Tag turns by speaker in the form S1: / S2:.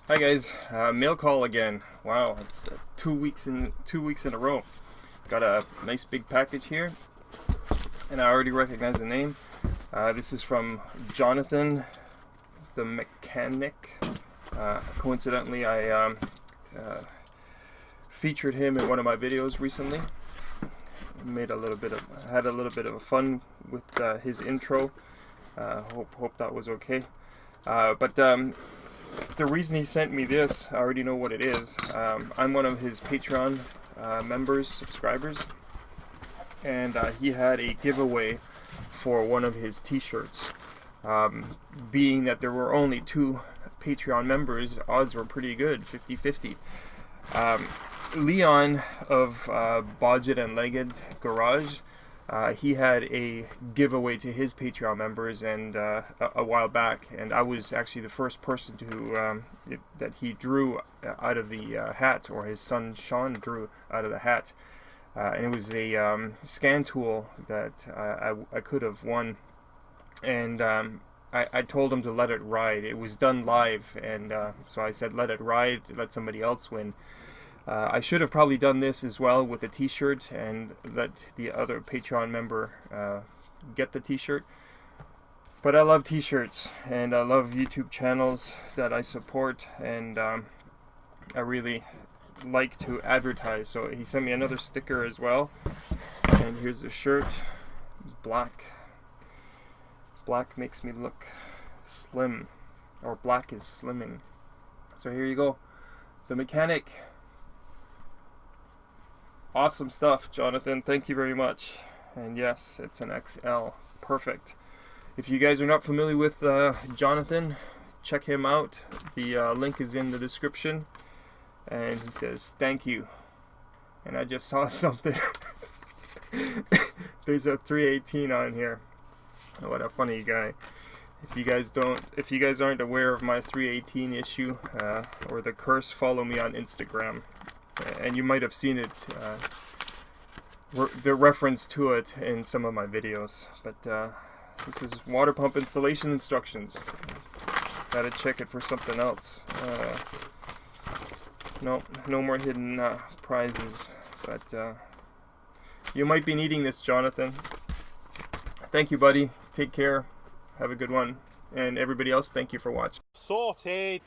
S1: Hi guys, mail call again. Wow, it's 2 weeks in a row. Got a nice big package here, and I already recognize the name. This is from Jonathan, the mechanic. Coincidentally, I featured him in one of my videos recently. Had a little bit of fun with his intro. Hope that was okay. But the reason he sent me this, I already know what it is. I'm one of his Patreon members, subscribers, and he had a giveaway for one of his t-shirts. Being that there were only 2 Patreon members, odds were pretty good, 50-50. Leon of Budget and Legged Garage, he had a giveaway to his Patreon members and a while back, and I was actually the first person to that he drew out of the hat, or his son Sean drew out of the hat, and it was a scan tool that I could have won, and I told him to let it ride. It was done live, and so I said let it ride, let somebody else win. I should have probably done this as well with a t-shirt and let the other Patreon member get the t-shirt. But I love t-shirts, and I love YouTube channels that I support, and I really like to advertise. So he sent me another sticker as well, and here's the shirt. Black makes me look slim, or black is slimming. So here you go, the mechanic. Awesome stuff, Jonathan. Thank you very much. And yes, it's an XL. Perfect. If you guys are not familiar with Jonathan, check him out. The link is in the description. And he says, thank you. And I just saw something. There's a 318 on here. What a funny guy. If you guys aren't aware of my 318 issue or the curse, follow me on Instagram. And you might have seen it, the reference to it in some of my videos. But this is water pump installation instructions. Gotta check it for something else. No more hidden prizes. But you might be needing this, Jonathan. Thank you, buddy. Take care. Have a good one. And everybody else, thank you for watching.
S2: Sorted.